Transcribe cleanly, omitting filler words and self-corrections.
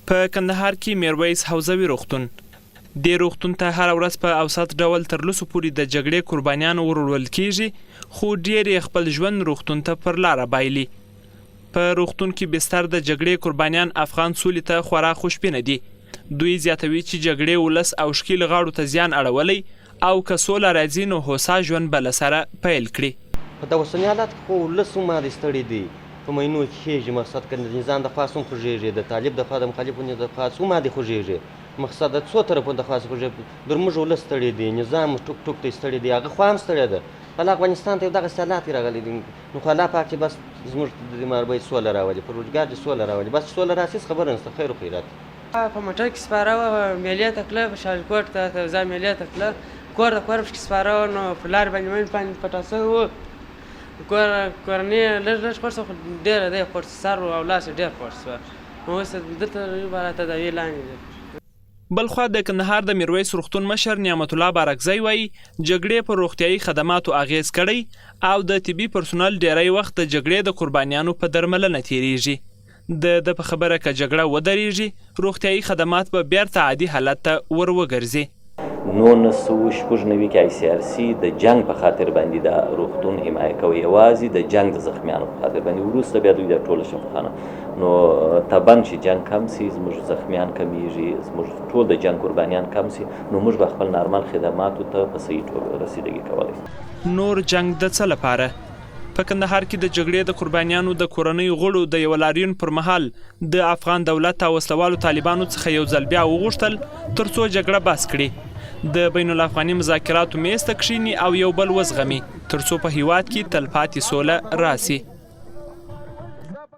په کندهار کې میرویس حوزوي روغتون. دې روغتون ته هره ورځ په اوسط ډول تر لسو پورې د جګړې قربانیان وروړل کیږي، خو ډېر یې خپل ژوند روغتون ته پر لاره بایلي. په روغتون کې بستر د جګړې قربانیان افغان سولې ته خورا خوشبینه دي. دوی زیاتوي چې جګړې ولس او ښکیل غاړو ته زیان اړولی او که سوله راځي نو هوسا ژوند به له سره پیل کړي. په د اوسني حالت کې خو ولس څومره ستړی دی، په مینو کې خېږي. مقصد که د نظام دخوا څوم خوږېږي، د طالب دخوا د مخالفینو دخوا څومره دې خوږېږي. مقصد د څو طرفونو دخوا خوږېږي. در موږ ولس ستړی دی، نظام ټوک ټوک ته ستړی دی، هغه خوا هم ستړی ده. بل افغانستان ته یو دغه حالات راغلي دي، نو خو الله پاک چې بس زموږ د مربۍ سوله راولي، پروردګار دې سوله راولي. بس سوله راسي خبره نشته، خیر و خیرات. په موټر کې سپاره وه، میلې ته تله، په شالکوټ ته ځه میلې ته تله، کور د کور پکې سپاره وه، نو په لارې باندې مین باندې پټه سوي وو. کورنۍ لږ لږ خورڅ خو ډېره دی خورڅ، سر او لاس یې ډېر خورڅ وه. نو اوس دلته به تداوي لاندې دی. بلخوا د کندهار د میرویس روغتون مشر نعمت الله بارکزی وایي جګړې پر روغتیایي خدماتو اغیز کړی او د طبي پرسونل ډیری وخت د جګړې د قربانیانو په درملنه تیریږي. د په خبره که جګړه ودرېږي روغتیایي خدمات به بیرته عادي حالت ته ور وګرځي. 1996 کې ICRC د جنگ په خاطر باندې د روغتون حمایه کوي، یوازې د جنگ د زخمیانو په خاطر باندې. وروسته بیا دوی د ټوله شفاخانه، نو طبعا چې جنگ کم سي زموږ زخمیان کمیږي، زموږ ټول د جنگ قربانیان کم سي، نو موږ به خپل نارمل خدماتو ته په صحیح توګه رسیدګي کولی. نور جنگ د څه لپاره؟ په کندهار کې د جګړې د قربانیانو د کورنۍ غړو د یو لاریون پر مهال د افغان دولت او وسلوالو طالبانو څخه یو ځل بیا وغوښتل ترڅو جګړه بس کړي، د بین الافغاني مذاکراتو میز ته کښیني او یو بل وزغمي ترڅو په هیواد کې تلپاتې سوله راسي.